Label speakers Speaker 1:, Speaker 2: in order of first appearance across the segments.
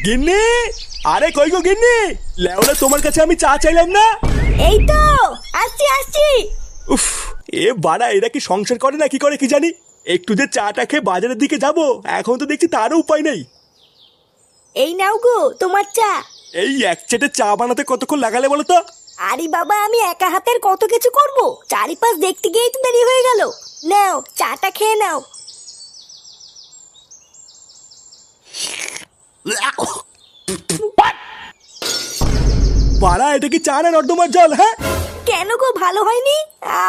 Speaker 1: গিন্নি, আরে কই গো গিন্নি, লেওরা তোমার কাছে আমি চা চাইলাম না?
Speaker 2: এই তো আসছি আসছি।
Speaker 1: উফ, এ বাড়া এরা কি সংসার করে না কি করে কি জানি। একটু যে চাটা খেয়ে বাজারের দিকে যাব, এখন তো দেখছি তারও উপায় নেই।
Speaker 2: এই নাও গো তোমার চা।
Speaker 1: এই এক চেটে চা বানাতে কতক্ষণ লাগালে বলো তো?
Speaker 2: আরে বাবা, আমি একা হাতের কত কিছু করব, চারিপাশ দেখতে গিয়েই তো দেরি হয়ে গেল। নাও চাটা খেয়ে নাও।
Speaker 1: বাড়া এটা কি চা না নর্দমার জল? হ্যাঁ
Speaker 2: কেন গো, ভালো হয়নি?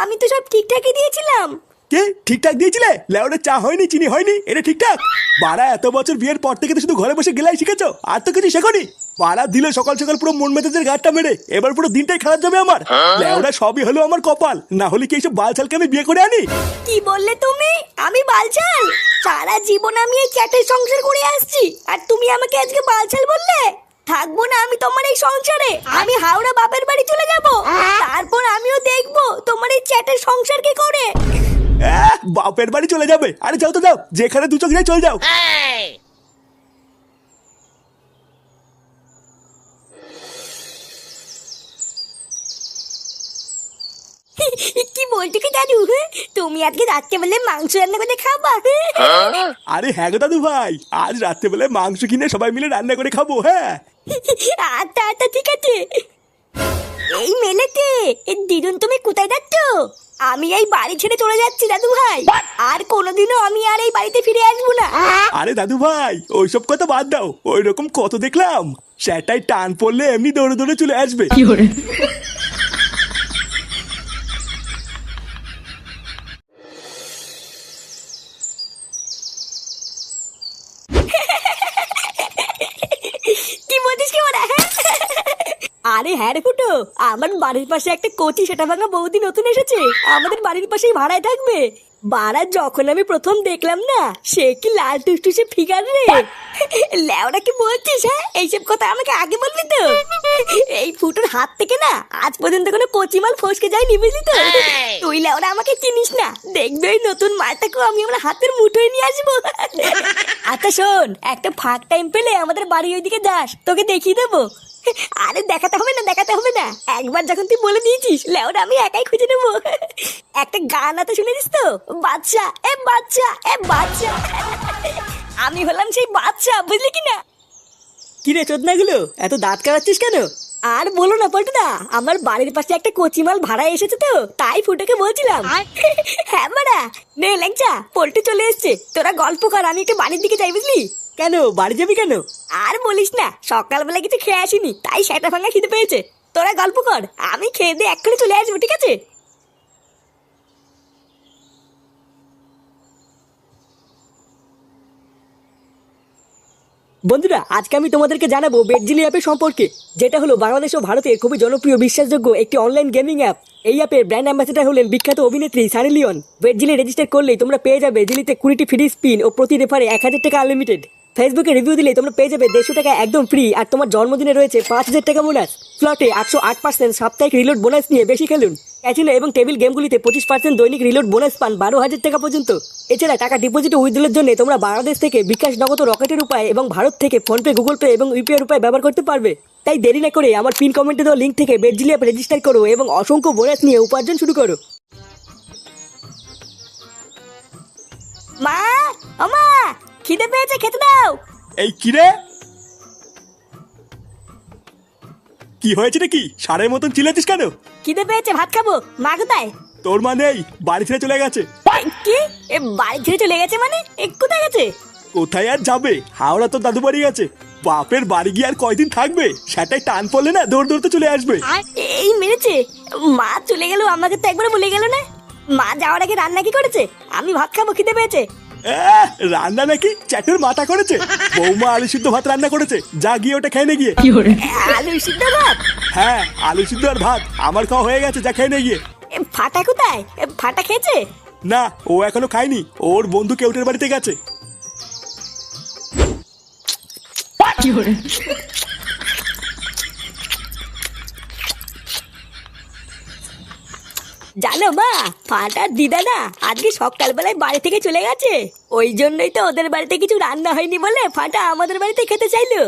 Speaker 2: আমি তো সব ঠিকঠাকই দিয়েছিলাম।
Speaker 1: কে ঠিকঠাক দিয়েছিলে? লেওরা চা হয়নি, চিনি হয়নি, এটা ঠিকঠাক? বাড়া এত বছর বিয়ের পর থেকে তো শুধু ঘরে বসে গেলাই শিখেছো, আর তো কিছু শেখনি। বাড়া দিল সকাল সকাল পুরো মন মেজাজের গাঁটটা মেরে, এবার পুরো দিনটাই খারাপ যাবে আমার। লেওরা সবই হলো আমার কপাল, না হলে কি এইসব বালছালকে আমি বিয়ে করে আনি?
Speaker 2: কি বললে তুমি? আমি বালছাল? সারা জীবন আমি এই চ্যাটের সংসার করে আসছি, আর তুমি আমাকে আজকে বালছাল বললে? থাকবো না আমি তোমার এই সংসারে। আমি হাওড়া বাপের বাড়ি চলে যাব, তারপর আমিও দেখবো তোমার এই চ্যাটের সংসার কি করে।
Speaker 1: বাপের বাড়ি চলে যাবে? আরে যাও তো যাও, যেখানে দু চোখ যায় চলে যাও।
Speaker 2: কি বলছো কি দাদু? তুমি আজকে রাত্রেবেলা মাংস রান্না করে খাবা?
Speaker 1: আরে হ্যাঁ গো দাদু ভাই, আজ রাত্রেবেলা মাংস কিনে সবাই মিলে রান্না করে খাবো। হ্যাঁ
Speaker 2: আচ্ছা আচ্ছা ঠিক আছে। এই মেলেতে দিদুন, তুমি কোথায় যাচ্ছ? আমি এই বাড়ি ছেড়ে চলে যাচ্ছি দাদু ভাই, আর কোনোদিনও আমি আর এই বাড়িতে ফিরে আসবো না।
Speaker 1: আরে দাদু ভাই ওইসব কথা বাদ দাও, ওই রকম কত দেখলাম। সেটাই টান পড়লে এমনি দৌড়ে দৌড়ে চলে আসবে।
Speaker 2: কি বলছিস কি ওরা? আরে হ্যাঁ রে ফুটো, আমার বাড়ির পাশে একটা কচি সেটা ভাঙা বৌদি নতুন এসেছে, আমাদের বাড়ির পাশেই ভাড়ায় থাকবে। বাড়া যখন আমি প্রথম দেখলাম না, সে কি লাল টুসটুসে ফিগার রে। ল্যাওড়া কি বলছিস? হ্যাঁ এইসব কথা আমাকে আগে বলবি তো। এই ফুটোর হাত থেকে না আজ পর্যন্ত কোনো কচি মাল ফসকে যায়নি, বুঝলি তো? তুই ল্যাওড়া আমাকে চিনিস না, দেখবে ওই নতুন মালটাকেও আমি আমার হাতের মুঠোয় নিয়ে আসবো। আচ্ছা শোন, একটা ফাঁক টাইম পেলে আমাদের বাড়ি ওইদিকে যাস, তোকে দেখিয়ে দেবো। আরে দেখাতে হবে না, দেখাতে হবে না, একবার যখন তুই বলে দিয়েছিস লেওরা আমি একাই খুঁজে নেবো। একটা গান আছে শুনেছিস তো? বাচ্চা এ বাচ্চা এ বাচ্চা। আমি হলাম সেই বাচ্চা, বুঝলি কি না?
Speaker 3: কিরে চোদনাগুলো, এত দাঁত কাটাচ্ছিস কেন?
Speaker 2: আর বলো না পল্টুদা, আমার বাড়ির পাশে একটা কচিমাল ভাড়া এসেছে তো, তাই ফুটোকে বলছিলাম। হ্যাঁ মারা, নে ল্যাংচা, পল্টু চলে এসছে, তোরা গল্প কর, আমি একটু বাড়ির দিকে যাই, বুঝলি?
Speaker 3: কেন বাড়ি যাবি কেন?
Speaker 2: আর বলিস না, সকালবেলা কিছু খেয়ে আসিনি, তাই সেটা ভাঙা খিদে পেয়েছে। তোরা গল্প কর, আমি খেয়ে দিয়ে এক্ষুনি চলে আসবো, ঠিক আছে?
Speaker 3: বন্ধুরা, আজকে আমি তোমাদেরকে জানাবো বেডজিলি অ্যাপের সম্পর্কে, যেটা হলো বাংলাদেশ ও ভারতের খুবই জনপ্রিয় বিশ্বাসযোগ্য একটি অনলাইন গেমিং অ্যাপ। এই অ্যাপের ব্র্যান্ড অ্যাম্বাসেডর হলেন বিখ্যাত অভিনেত্রী সানি লিওন। বেডজিলি রেজিস্টার করলেই তোমরা পেয়ে যাবে জিলিতে 20টি ফ্রি স্পিন ও প্রতি রেফারে 1000 টাকা আনলিমিটেড। ফেসবুকে রিভিউ দিলেই তোমরা পেয়ে যাবে 150 টাকা একদম ফ্রি, আর তোমার জন্মদিনে রয়েছে 5000 টাকা বোনাস। স্লটে 108% সাপ্তাহিক রিলোড বোনাস নিয়ে বেশি খেলুন। ক্যাসিনো এবং টেবিল গেমগুলিতে 25% দৈনিক রিলোড বোনাস পান 12,000 টাকা পর্যন্ত। এছাড়া টাকা ডিপোজিট ও উইথড্রলের জন্য তোমরা বাংলাদেশ থেকে বিকাশ, নগদ ও রকেটের উপায় এবং ভারত থেকে ফোনপে, গুগল পে এবং ইউপিআই উপায় ব্যবহার করতে পারবে। তাই দেরি না করে আমার পিন কমেন্টে দেওয়া লিঙ্ক থেকে বেডজিলি অ্যাপ রেজিস্টার করো এবং অসংখ্য বোনাস নিয়ে উপার্জন শুরু করো।
Speaker 2: মা, আমা, খিদে পেয়েছে, খেতে দাও।
Speaker 1: এই কিরে, কি হয়েছে নাকি? সারের মতন চিল্লাচ্ছিস কেন?
Speaker 2: খিদে পেয়েছে, ভাত খাবো। মা কোথায়?
Speaker 1: তোর মা নেই, বাড়ি ছেড়ে চলে গেছে।
Speaker 2: কি? এ বাড়ি ছেড়ে চলে গেছে মানে? এ কোথায় গেছে?
Speaker 1: কোথায় আর যাবে, হাওড়া তো দাদু বাড়ি গেছে। বাপের বাড়ি গিয়ে আর কয়দিন থাকবে, সেটাই টান পড়লে না দৌড় দৌড়তে চলে আসবে।
Speaker 2: এই মেরেছে, মা চলে গেল, আমাকে তো একবার বলে গেল না। মা যাওয়ার আগে রান্না কি করেছে? আমি ভাত খাবো, খিদে পেয়েছে।
Speaker 1: রান্না নাকি চ্যাটের মাথা করেছে। বৌমা আলু সিদ্ধ ভাত রান্না করেছে, যা গিয়ে ওটা খেয়ে নে গিয়ে।
Speaker 2: আলু সিদ্ধ ভাত?
Speaker 1: হ্যাঁ আলু সিদ্ধ আর ভাত আমার খাওয়া হয়ে গেছে, যা খেয়ে নে গিয়ে।
Speaker 2: ফাটা কোথায়? ফাটা খেয়েছে?
Speaker 1: না, ও এখনো খায়নি, ওর বন্ধু কেউটের বাড়িতে গেছে।
Speaker 2: জানো মা, ফাটার দিদা না আজকে সকালবেলায় বাড়ি থেকে চলে গেছে। ওই জন্যই তো ওদের বাড়িতে কিছু রান্না হয়নি বলে ফাটা আমাদের বাড়িতে খেতে চাইলো।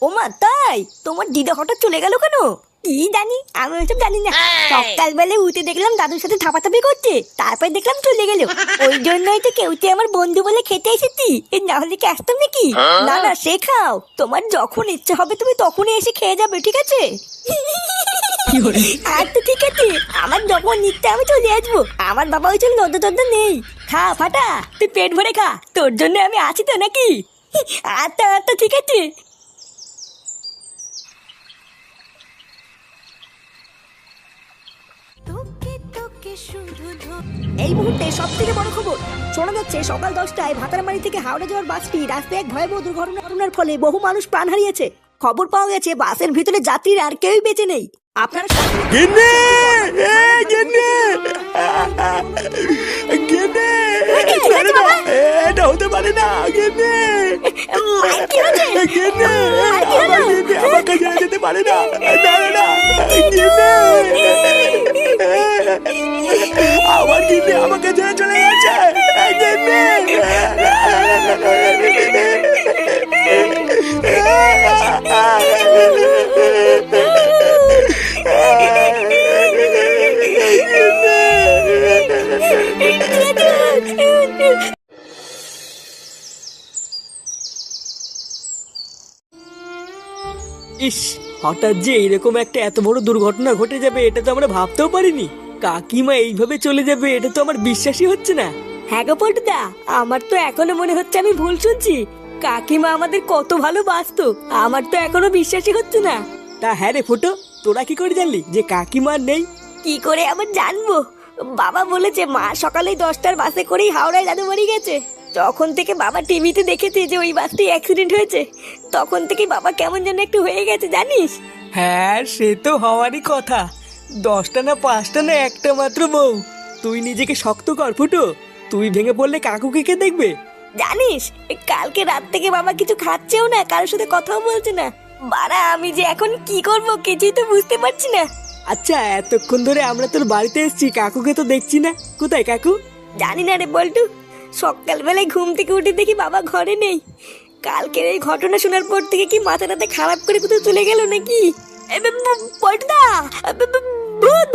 Speaker 2: ওমা তাই? তোমার দিদা হঠাৎ চলে গেল কেন? কি জানি, আমি ওসব জানি না। সকালবেলা উঠে দেখলাম দাদুর সাথে থাপাথাপি করছে, তারপর দেখলাম চলে গেল। ওই জন্যই তো কেউতে আমার বন্ধু বলে খেতে এসেছি, না হলে কি আসতাম নাকি? না না, সে খাও, তোমার যখন ইচ্ছা হবে তুমি তখনই এসে খেয়ে যাবে, ঠিক আছে? আর তো ঠিক আছে, আমার যখন ইচ্ছা আমি চলে আসবো। আমার বাবা ওই জন্য নদ্য নেই। খা ফাটা, তুই পেট ভরে খা, তোর জন্য আমি আছি তো নাকি? আচ্ছা আচ্ছা ঠিক আছে। এই মুহূর্তে সব থেকে বড় খবর শোনা যাচ্ছে, সকাল 10টায় ভাতারমারি থেকে হাওড়া যাওয়ার বাসটি রাস্তায় এক ভয়াবহ দুর্ঘটনার ফলে বহু মানুষ প্রাণ হারিয়েছে। খবর পাওয়া গেছে বাসের ভিতরে যাত্রীরা আর কেউই বেঁচে নেই। আপনারা
Speaker 1: গিন্নি! গিন্নি! গিন্নি! ছেড়ে দাও! এটা হতে পারে না, গিন্নি! গিন্নি! আমার গিন্নি আমাকে ছেড়ে যেতে পারে না। না না না, গিন্নি! আমার গিন্নি আমাকে ছেড়ে চলে গেছে, গিন্নি!
Speaker 3: ইস, হঠাৎ যে এরকম একটা এত বড় দুর্ঘটনা ঘটে যাবে এটা তো আমরা ভাবতেও পারিনি। কাকিমা এইভাবে চলে যাবে এটা তো আমার বিশ্বাসই হচ্ছে না।
Speaker 2: হ্যাঁ গো পল্টুদা, আমার তো এখনো মনে হচ্ছে আমি ভুল শুনছি। কাকিমা আমাদের কত ভালোবাসতো, আমার তো এখনো বিশ্বাসই হচ্ছে না।
Speaker 3: তা হ্যাঁ রে ফুটো, তোরা কি করে জানলি যে কাকিমা নেই?
Speaker 2: কি করে আবার জানবো? বাবা বলেছে মা সকালে 10টার বাসে করেই হাওড়ায় দাদুবাড়ি গেছে। যখন থেকে বাবা টিভিতে দেখেছে যে ওই বাসটি অ্যাক্সিডেন্ট হয়েছে, তখন থেকে বাবা কেমন যেন একটু হয়ে গেছে জানিস।
Speaker 3: হ্যাঁ, সে তো হওয়ারই কথা। 10টা না 5টা না একটা মাত্র বউ। তুই নিজেকে শক্ত কর ফুটো, তুই ভেঙে পড়লে কাকুকে কে দেখবে?
Speaker 2: জানিস, কালকে রাত থেকে বাবা কিছু খাচ্ছেও না, কারোর সাথে কথাও বলছে না। বাড়া, আমি যে এখন কি করব কিছুই তো বুঝতে পারছি না।
Speaker 3: আচ্ছা, এতক্ষণ ধরে আমরা তোর বাড়িতে এসেছি, কাকুকে তো দেখছি না। কোথায় কাকু?
Speaker 2: জানি না রে বল্টু, সকালবেলায় ঘুম থেকে উঠে দেখি বাবা ঘরে নেই। কালকের এই ঘটনা শোনার পর থেকে কি মাথাটাতে খারাপ করে কোথাও চলে গেল নাকি? পল্টুদা, ভূত ভূত!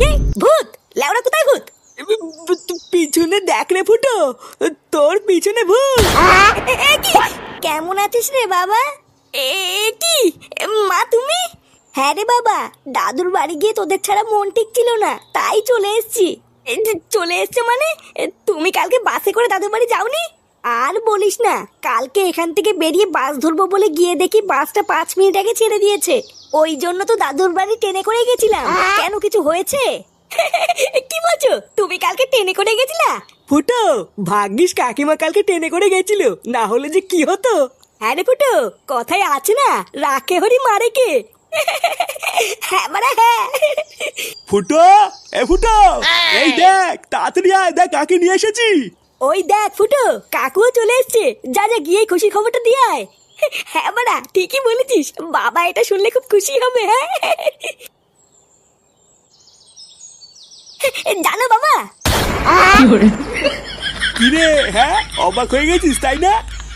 Speaker 2: কি ভূত? লেওড়া কোথায় ভূত?
Speaker 3: পিছনে দেখ রে ফুটো, তোর পিছনে ভূত।
Speaker 2: কেমন আছিস রে বাবা? কি মা তুমি? হ্যাঁ রে বাবা, দাদুর বাড়ি গিয়ে তোদের ছাড়া মন ঠিক ছিল না, তাই চলে এসেছি। চলে এসছো মানে? তুমি কালকে বাসে করে দাদুর বাড়ি যাওনি? আর বলিস না, কালকে এখান থেকে বেরিয়ে বাস ধরবো বলে গিয়ে দেখি বাসটা 5 মিনিট আগে ছেড়ে দিয়েছে। ওই জন্য তো দাদুর বাড়ি ট্রেনে করে গেছিলাম। কেন, কিছু হয়েছে? কি বলছো, তুমি কালকে ট্রেনে করে গেছিলা?
Speaker 3: ফুটো, ভাগ্যিস কাকিমা কালকে ট্রেনে করে গেছিল, না হলে যে কি হতো।
Speaker 2: হ্যাঁ রে ফুটো, কথায় আছে না, রাখে হরি মারে কে। হ্যাঁ মারা হ্যাঁ।
Speaker 1: ফুটো! এ ফুটো! এই দেখ, তাড়াতাড়ি আয়, দেখ কাকে নিয়ে এসেছি।
Speaker 2: ওই দেখ ফুটো, কাকুও চলে এসছে, যা যা গিয়ে খুশি খবরটা দিয়ে আয়। হ্যাঁ মারা, ঠিকই বলেছিস, বাবা এটা শুনলে খুব খুশি হবে। হ্যাঁ জানো বাবা,
Speaker 1: কিরে, হ্যাঁ অবাক হয়ে গেছিস তাই না?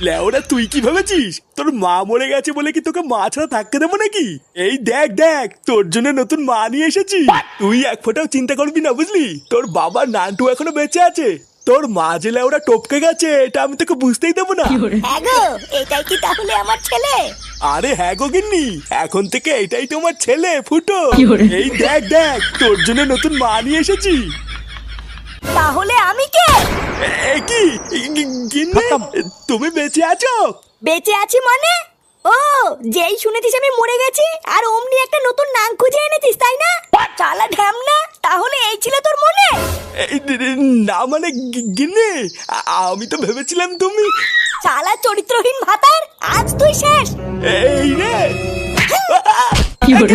Speaker 1: লেওরা, তুই কি ভেবেছিস তোর মা মরে গেছে বলে কি তোকে মা ছাড়া থাকতে দেবো নাকি? এই দেখ দেখ, তোর জন্য নতুন মা নিয়ে এসেছি। তুই এক ফোঁটাও চিন্তা করবি না, বুঝলি? তোর বাবা নান্টু এখনো বেঁচে আছে। তোর মা যে লেওরা টপকে গেছে এটা আমি তোকে বুঝতেই দেবো না।
Speaker 2: হ্যাঁ গো, এটাই কি তাহলে আমার ছেলে?
Speaker 1: আরে হ্যাঁ গো গিন্নি, এখন থেকে এটাই তোমার ছেলে ফুটো। এই দেখ দেখ, তোর জন্য নতুন মা নিয়ে এসেছি।
Speaker 2: তাহলে আমি কে?
Speaker 1: কি গিন্নি, তুমি বেঁচে আছো?
Speaker 2: বেঁচে আছি মানে? ও, যেই শুনেছিস আমি মরে গেছি আর অমনি একটা নতুন নাম খুঁজে এনেছিস তাই না? চালা ঢ্যামনা, তাহলে এই ছিল তোর মনে?
Speaker 1: না মানে গিন্নি, আমি তো ভেবেছিলাম তুমি।
Speaker 2: চালা চরিত্রহীন ভাতার, আজ তুই শেষ।
Speaker 1: এই রে,
Speaker 3: কি করে